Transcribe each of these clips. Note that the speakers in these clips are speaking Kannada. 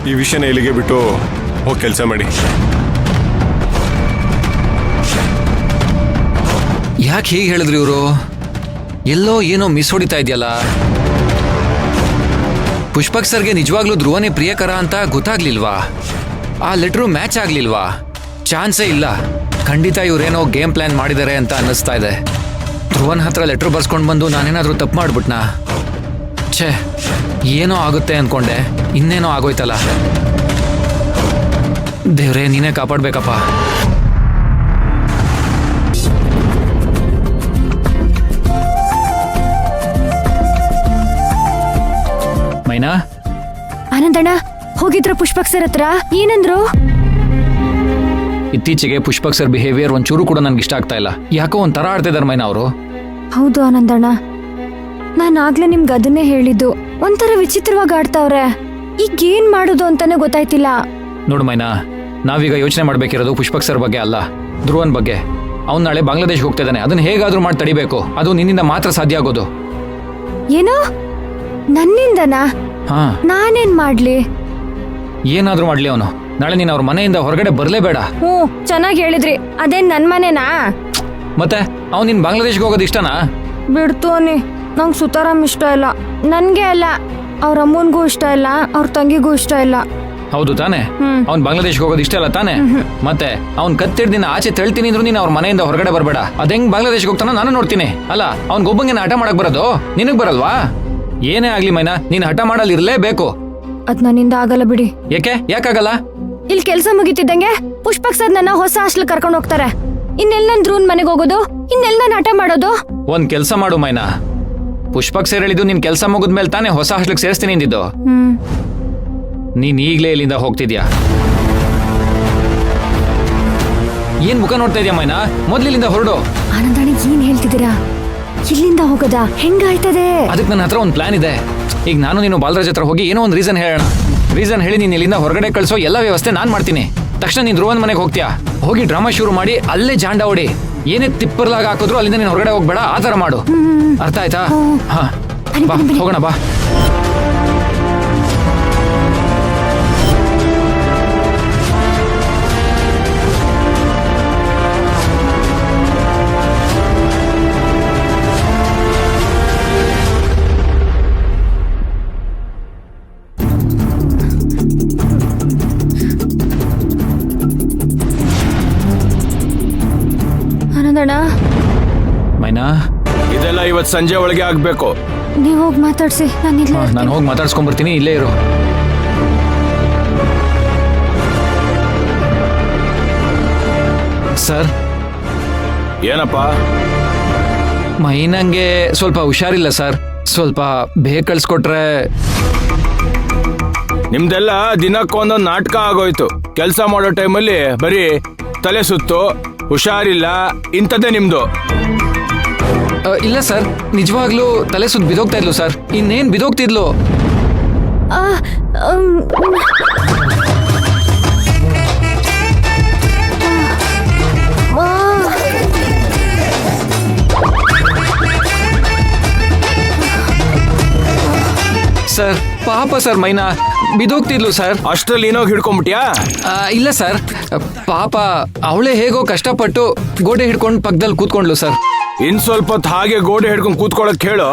ಈ ವಿಷಯನ ಇಲ್ಲಿಗೆ ಬಿಟ್ಟು ಹೋಗಿ ಕೆಲಸ ಮಾಡಿ. ಯಾಕೆ ಹೀಗೆ ಹೇಳಿದ್ರು ಇವರು? ಎಲ್ಲೋ ಏನೋ ಮಿಸ್ ಹೊಡಿತಾ ಇದೆಯಲ್ಲ. ಪುಷ್ಪಕ್ ಸರ್ಗೆ ನಿಜವಾಗ್ಲೂ ಧ್ರುವನೇ ಪ್ರಿಯಕರ ಅಂತ ಗೊತ್ತಾಗ್ಲಿಲ್ವಾ? ಆ ಲೆಟ್ರು ಮ್ಯಾಚ್ ಆಗ್ಲಿಲ್ವಾ? ಚಾನ್ಸೇ ಇಲ್ಲ. ಖಂಡಿತ ಇವರೇನೋ ಗೇಮ್ ಪ್ಲಾನ್ ಮಾಡಿದ್ದಾರೆ ಅಂತ ಅನ್ನಿಸ್ತಾ ಇದೆ. ಧ್ರುವನ್ ಹತ್ರ ಲೆಟ್ರ್ ಬರ್ಸ್ಕೊಂಡು ಬಂದು ನಾನೇನಾದ್ರೂ ತಪ್ಪು ಮಾಡ್ಬಿಟ್ನಾ? ಛೇ, ಏನೋ ಆಗುತ್ತೆ ಅನ್ಕೊಂಡೆ, ಇನ್ನೇನೋ ಆಗೋಯ್ತಲ್ಲ. ದೇವ್ರೇ, ನೀನೇ ಕಾಪಾಡ್ಬೇಕಪ್ಪ. ಮೈನಾ, ಆನಂದಣ್ಣ ಹೋಗಿದ್ರ ಪುಷ್ಪಕ್ ಸರ್ ಹತ್ರ? ಏನಂದ್ರು? ಇತ್ತೀಚೆಗೆ ಪುಷ್ಪಕ್ ಸರ್ ಬಿಹೇವಿಯರ್ ಒಂಚೂರು ಕೂಡ ನನ್ಗೆ ಇಷ್ಟ ಆಗ್ತಾ ಇಲ್ಲ. ಯಾಕೋ ಒಂಥರ ಆಡ್ತಿದಾರೆ ಮೈನಾ ಅವರು. ಹೌದು ಆನಂದಣ್ಣ, ನಾನು ಆಗ್ಲೇ ನಿಮ್ಗೆ ಅದನ್ನೇ ಹೇಳಿದ್ದು. ಒಂಥರ ವಿಚಿತ್ರವಾಗಿ ಆಡ್ತಾವ್ರೆ. ಈಗ ಏನ್ ಮಾಡೋದು ಅಂತಾನೆ ಗೊತ್ತಾಯ್ತಿಲ್ಲ. ನೋಡು ಮೈನಾ, ನಾವೀಗ ಯೋಚನೆ ಮಾಡ್ಬೇಕಿರೋದು ಪುಷ್ಪಕ್ ಸರ್ ಬಗ್ಗೆ ಅಲ್ಲ, ಧ್ರುವನ್ ಬಗ್ಗೆ. ಅವ್ನು ನಾಳೆ ಬಾಂಗ್ಲಾದೇಶ್ ಹೋಗ್ತಾ ಇದ್ದಾನೆ. ಅದನ್ನ ಹೇಗಾದ್ರೂ ಮಾಡಿ ತಡಿಬೇಕು. ಅದು ನಿನ್ನಿಂದ ಮಾತ್ರ ಸಾಧ್ಯ ಆಗೋದು. ಏನೋ ನನ್ನಿಂದನಾ? ಹಾ, ನಾನೇನ್ ಮಾಡ್ಲಿ? ಏನಾದ್ರೂ ಮಾಡ್ಲಿ ಅವನು. ನಾಳೆ ನೀನು ಅವ್ರ ಮನೆಯಿಂದ ಹೊರಗಡೆ ಬರ್ಲೇಬೇಡ. ಚೆನ್ನಾಗಿ ಹೇಳಿದ್ರಿ. ಅದೇನ್ ನನ್ ಮನೆನಾ? ಮತ್ತೆ ಅವ್ನು ನಿನ್ ಬಾಂಗ್ಲಾದೇಶ್ಗೆ ಹೋಗೋದು ಇಷ್ಟನಾ? ಬಿಡ್ತು ಅನ್ನಿ, ನಂಗೆ ಸುತಾರಾಮ್ ಇಷ್ಟ ಇಲ್ಲ. ನನ್ಗೆ ಅಲ್ಲ, ಅವ್ರ ಅಮ್ಮನ್ಗೂ ಇಷ್ಟ ಇಲ್ಲ, ಅವ್ರ ತಂಗಿಗೂ ಇಷ್ಟ ಇಲ್ಲ. ಹೌದು ತಾನೆ? ಅವ್ನ್ ಬಾಂಗ್ಲಾದೇಶ್ಗೆ ಹೋಗೋದು ಇಷ್ಟ ಇಲ್ಲ ತಾನೆ? ಮತ್ತೆ ಅವ್ನ್ ಕತ್ತಿಡ್ ದಿನ ಆಚೆ ತಳ್ತೀನಿ ಅಂದ್ರೂ ನೀನು ಅವ್ರ ಮನೆಯಿಂದ ಹೊರಗಡೆ ಬರ್ಬೇಡ. ಅದ್ ಹೆಂಗ್ ಬಾಂಗ್ಲಾದೇಶ್ಗೆ ಹೋಗ್ತಾನೋ ನಾನು ನೋಡ್ತೀನಿ. ಅಲ್ಲ, ಅವ್ನ್ ಒಬ್ಬಂಗೆ ಹಠ ಮಾಡಕ್ ಬರೋದು, ನಿನಗ್ ಬರಲ್ವಾ? ಏನೇ ಆಗ್ಲಿ ಮೈನಾ, ನೀನ್ ಹಠ ಮಾಡಲ್ ಇರ್ಲೇಬೇಕು. ಅದ್ ನನ್ನಿಂದ ಆಗಲ್ಲ ಬಿಡಿ. ಯಾಕಾಗಲ್ಲ? ಇಲ್ಲಿ ಕೆಲ್ಸ ಮುಗಿತಿದ್ದಂಗೆ ಪುಷ್ಪಕ್ ಸರ್ ನನ್ನ ಹೊಸ ಹಾಸ್ಟೆಲ್ ಕರ್ಕೊಂಡು ಹೋಗ್ತಾರೆ. ಇನ್ನೆಲ್ ನನ್ ಧ್ರುವನ್ ಮನೆಗೆ ಹೋಗೋದು? ಇನ್ನೆಲ್ ನಾನು ಹಠ ಮಾಡೋದು? ಒಂದ್ ಕೆಲ್ಸ ಮಾಡು ಮೈನಾ, ಪುಷ್ಪಕ್ ಸೇರ್ ಹೇಳಿದ್ದು ನಿನ್ ಕೆಲ್ಸ ಮುಗಿದ್ಮೇಲೆ ತಾನೇ ಹೊಸ ಹಾಸ್ಟೆಲ್ಗೆ ಸೇರಿಸ್ತೀನಿ ಅಂದಿದ್ದು. ನೀನ್ ಈಗ್ಲೇ ಇಲ್ಲಿಂದ ಹೋಗ್ತಿದ್ಯಾ? ಏನ್ ಮುಖ ನೋಡ್ತಾ ಇದೀಯ ಮೈನಾ? ಮೊದ್ಲಿಂದ ಹೊರಡು. ಆನಂದಣ್ಣ, ಏನ್ ಹೇಳ್ತಿದ್ದೀರಾ? ಇಲ್ಲಿಂದ ಹೋಗೋದಾ? ಹೆಂಗಾಯ್ತದೆ? ಅದಕ್ಕೆ ನನ್ನ ಹತ್ರ ಒಂದು ಪ್ಲಾನ್ ಇದೆ. ಈಗ ನಾನು ನೀನು ಬಾಲರಾಜ್ ಹತ್ರ ಹೋಗಿ ಏನೋ ಒಂದು ರೀಸನ್ ಹೇಳೋಣ. ರೀಸನ್ ಹೇಳಿ ನೀನು ಇಲ್ಲಿಂದ ಹೊರಗಡೆ ಕಳಿಸೋ ಎಲ್ಲ ವ್ಯವಸ್ಥೆ ನಾನು ಮಾಡ್ತೀನಿ. ತಕ್ಷಣ ನೀನು ಧ್ರುವನ್ ಮನೆಗೆ ಹೋಗ್ತೀಯಾ. ಹೋಗಿ ಡ್ರಾಮಾ ಶುರು ಮಾಡಿ ಅಲ್ಲೇ ಜಾಂಡ ಹೊಡಿ. ಏನೇ ತಿಪ್ಪರ್ಲಾಗ ಹಾಕಿದ್ರು ಅಲ್ಲಿಂದ ನೀನು ಹೊರಗಡೆ ಹೋಗ್ಬೇಡ. ಆ ಥರ ಮಾಡು. ಅರ್ಥ ಆಯ್ತಾ? ಹಾ, ಬಾ ಹೋಗೋಣ ಬಾ. ಆನಂದಣ್ಣ, ಮೈನಾ, ಇದೆಲ್ಲ ಇವತ್ತು ಸಂಜೆ ಒಳಗೆ ಆಗ್ಬೇಕು. ನೀವ್ ಹೋಗಿ ಮಾತಾಡ್ಸಿ, ನಾನು ಹೋಗಿ ಮಾತಾಡ್ಸ್ಕೊಂಡ್ ಬರ್ತೀನಿ. ಇಲ್ಲೇ ಇರು. ಸರ್. ಏನಪ್ಪ? ಮೈನಂಗೆ ಸ್ವಲ್ಪ ಹುಷಾರಿಲ್ಲ ಸರ್. ಸ್ವಲ್ಪ ಬೇಗ ಕಳ್ಸ್ಕೊಟ್ರೆ. ನಿಮ್ದೆಲ್ಲ ದಿನಕ್ಕೊಂದೊಂದು ನಾಟಕ ಆಗೋಯ್ತು. ಕೆಲಸ ಮಾಡೋ ಟೈಮಲ್ಲಿ ಬರೀ ತಲೆ ಸುತ್ತು, ಹುಷಾರಿಲ್ಲ, ಇಂಥದ್ದೇ ನಿಮ್ದು. ಇಲ್ಲ ಸರ್, ನಿಜವಾಗ್ಲೂ ತಲೆ ಸುತ್ತ ಬಿದೋಗ್ತಾ ಇದ್ಲು ಸರ್. ಇನ್ನೇನ್ ಬಿದೋಗ್ತಿದ್ಲು. ಸರ್ ಪಾಪ ಸರ್, ಮೈನಾ ಬಿದೋಗ್ತಿದ್ಲು ಸರ್. ಅಷ್ಟ್ರಲ್ಲಿ ಏನೋ ಹಿಡ್ಕೊಂಡ್ಬಿಟ್ಯಾ? ಇಲ್ಲ ಸರ್, ಪಾಪ ಅವಳೇ ಹೇಗೋ ಕಷ್ಟಪಟ್ಟು ಗೋಡೆ ಹಿಡ್ಕೊಂಡು ಪಕ್ಕದಲ್ಲಿ ಕೂತ್ಕೊಂಡ್ಲು ಸರ್. ಇನ್ ಸ್ವಲ್ಪ ಹೊತ್ತು ಹಾಗೆ ಗೋಡೆ ಹಿಡ್ಕೊಂಡು ಕೂತ್ಕೊಳಕ್ ಹೇಳು,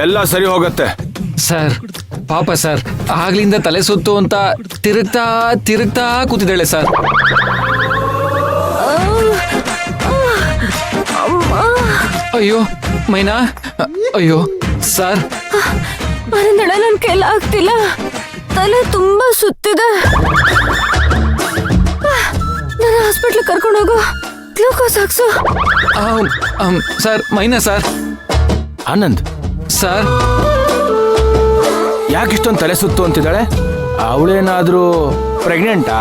ಎಲ್ಲ ಸರಿ ಹೋಗತ್ತೆ. ಸರ್ ಪಾಪ ಸರ್, ಆಗ್ಲಿಂದ ತಲೆ ಸುತ್ತು ಅಂತ ತಿರುಗ್ತಾ ತಿರುಗ್ತಾ ಕೂತಿದ್ದಾಳೆ ಸರ್. ಅಯ್ಯೋ ಮೈನಾ, ಅಯ್ಯೋ ಸರ್. ಆನಂದಣ್ಣ, ನನ್ ಕೈಲ ಆಗ್ತಿಲ್ಲ. ತಲೆ ತುಂಬಾ ಸುತ್ತಿದೆ. ನನ್ನ ಹಾಸ್ಪಿಟ್ಲ್ ಕರ್ಕೊಂಡು ಹೋಗು. ಗ್ಲೂಕೋಸ್ ಹಾಕ್ಸು. ಸರ್, ಮೈನಾ ಸರ್. ಆನಂದ್ ಸರ್, ಯಾಕಿಷ್ಟೊಂದು ತಲೆ ಸುತ್ತು ಅಂತಿದ್ದಾಳೆ? ಅವಳೇನಾದ್ರೂ ಪ್ರೆಗ್ನೆಂಟಾ?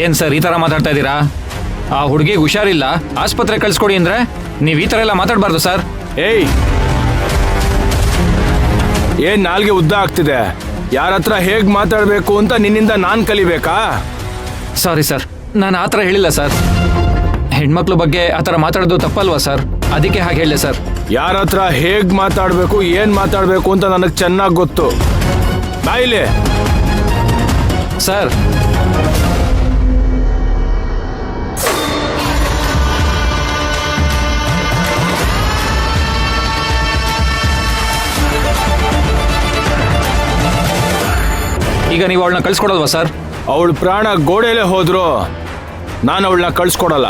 ಏನ್ ಸರ್ ಈ ತರ ಮಾತಾಡ್ತಾ ಇದ್ದೀರಾ? ಆ ಹುಡುಗಿಗೆ ಹುಷಾರಿಲ್ಲ, ಆಸ್ಪತ್ರೆ ಕಳ್ಸ್ಕೊಡಿ ಅಂದ್ರೆ ನೀವ್ ಈ ತರ ಎಲ್ಲ ಮಾತಾಡ್ಬಾರ್ದು ಸರ್. ಏಯ್, ಏನ್ ನಾಲ್ಗೆ ಉದ್ದ ಆಗ್ತಿದೆ? ಯಾರ ಹತ್ರ ಹೇಗ್ ಮಾತಾಡ್ಬೇಕು ಅಂತ ನಿನ್ನಿಂದ ನಾನ್ ಕಲಿಬೇಕಾ? ಸಾರಿ ಸರ್, ನಾನು ಆ ಥರ ಹೇಳಿಲ್ಲ ಸರ್. ಹೆಣ್ಮಕ್ಳ ಬಗ್ಗೆ ಆ ಥರ ಮಾತಾಡೋದು ತಪ್ಪಲ್ವಾ ಸರ್? ಅದಕ್ಕೆ ಹಾಗೆ ಹೇಳಿದೆ ಸರ್. ಯಾರ ಹತ್ರ ಹೇಗ್ ಮಾತಾಡ್ಬೇಕು ಏನ್ ಮಾತಾಡ್ಬೇಕು ಅಂತ ನನಗೆ ಚೆನ್ನಾಗಿ ಗೊತ್ತು. ಬಾಯಿಲೆ ಸರ್. ಈಗ ನೀವು ಅವಳನ್ನ ಕಳ್ಸ್ಕೊಡಲ್ವಾ ಸರ್? ಅವಳ ಪ್ರಾಣ ಗೋಡೆಯಲ್ಲೇ ಹೋದ್ರು ನಾನು ಅವಳನ್ನ ಕಳ್ಸ್ಕೊಡಲ್ಲ.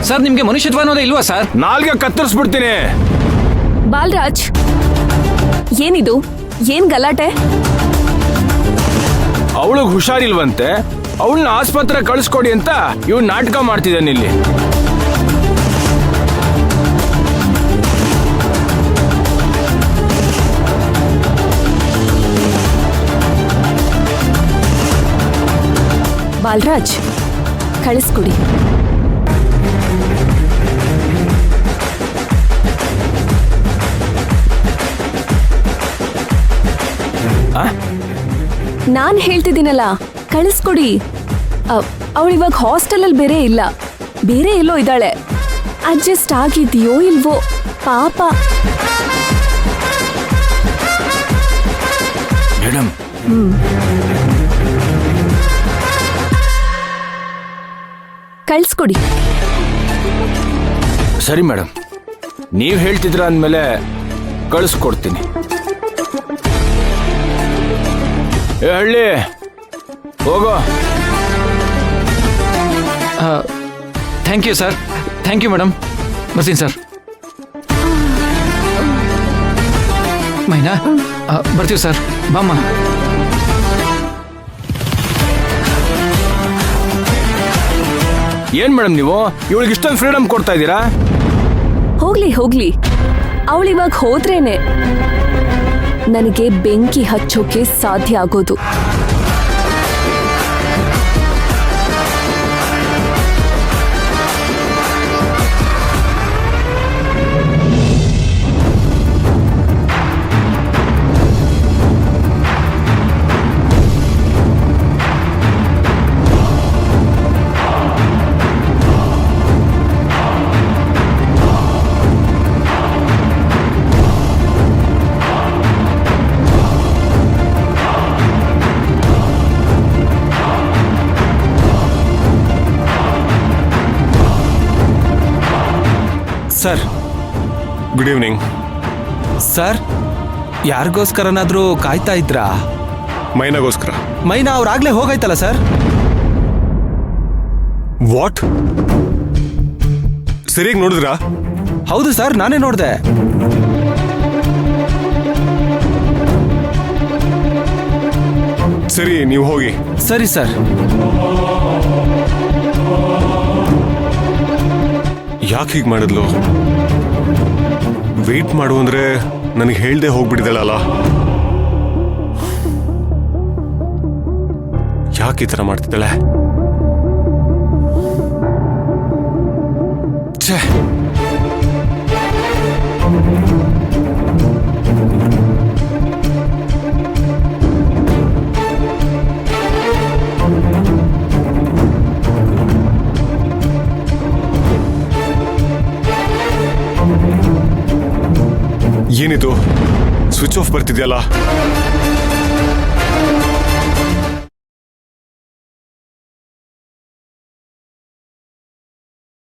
ಸರ್, ನಿಮ್ಗೆ ಮನುಷ್ಯತ್ವ ಅನ್ನೋದೇ ಇಲ್ವಾ ಸರ್? ನಾಲ್ಗೆ ಕತ್ತರಿಸ್ಬಿಡ್ತೀನಿ. ಬಾಲರಾಜ್, ಏನಿದು? ಏನ್ ಗಲಾಟೆ? ಅವಳಿಗೆ ಹುಷಾರಿಲ್ವಂತೆ, ಅವಳನ್ನ ಆಸ್ಪತ್ರೆ ಕಳಿಸ್ಕೊಡಿ ಅಂತ ಇವ್ ನಾಟಕ ಮಾಡ್ತಿದ್ದಾನೆ ಇಲ್ಲಿ. ಬಾಲರಾಜ್, ಕಳಿಸ್ಕೊಡಿ. ನಾನ್ ಹೇಳ್ತಿದ್ದೀನಲ್ಲ, ಕಳಿಸ್ಕೊಡಿ. ಅವಳಿವಾಗ ಹಾಸ್ಟೆಲಲ್ಲಿ ಬೇರೆ ಇಲ್ಲ, ಬೇರೆ ಎಲ್ಲೋ ಇದ್ದಾಳೆ. ಅಡ್ಜಸ್ಟ್ ಆಗಿದೆಯೋ ಇಲ್ವೋ ಪಾಪ. ಮೇಡಮ್, ಕಳಿಸ್ಕೊಡಿ. ಸರಿ ಮೇಡಮ್, ನೀವ್ ಹೇಳ್ತಿದ್ರ ಅಂದ್ಮೇಲೆ ಕಳಿಸ್ಕೊಡ್ತೀನಿ. ಏ ಹಳ್ಳಿ, ಹೋಗೋ. Thank you sir. Thank you madam. ಬರ್ತೀನಿ ಸರ್. ಮೈನಾ, ಬರ್ತೀವಿ ಸರ್. ಬಾಮ್ಮ. ಏನ್ ಮೇಡಮ್ ನೀವು ಇವಳಿಗೆ ಇಷ್ಟೊಂದು ಫ್ರೀಡಮ್ ಕೊಡ್ತಾ ಇದ್ದೀರಾ? ಹೋಗ್ಲಿ ಹೋಗ್ಲಿ, ಅವಳಿವಾಗ ಹೋದ್ರೇನೆ ನನಗೆ ಬೆಂಕಿ ಹಚ್ಚೋಕೆ ಸಾಧ್ಯ ಆಗೋದು. Sir, good evening. ಸರ್, ಯಾರಿಗೋಸ್ಕರನಾದ್ರೂ ಕಾಯ್ತಾ ಇದ್ರಾ? ಮೈನಾಗೋಸ್ಕರ. ಮೈನಾ ಅವ್ರಾಗ್ಲೇ ಹೋಗಾಯ್ತಲ್ಲ ಸರ್. ವಾಟ್? ಸರಿಯಾಗಿ ನೋಡಿದ್ರಾ? ಹೌದು ಸರ್, ನಾನೇ ನೋಡಿದೆ. ಸರಿ, ನೀವು ಹೋಗಿ. ಸರಿ ಸರ್. ಯಾಕೆ ಹೀಗೆ ಮಾಡಿದ್ಲು? ವೇಟ್ ಮಾಡು ಅಂದ್ರೆ ನನಗೆ ಹೇಳ್ದೆ ಹೋಗ್ಬಿಟ್ಟಿದಳಲ್ಲ. ಯಾಕೆ ಈ ಥರ ಮಾಡ್ತಿದ್ದಾಳೆ? ಛೇ, ಏನಿದು? Switch off ಬರ್ತಿದ್ಯಲ್ಲ.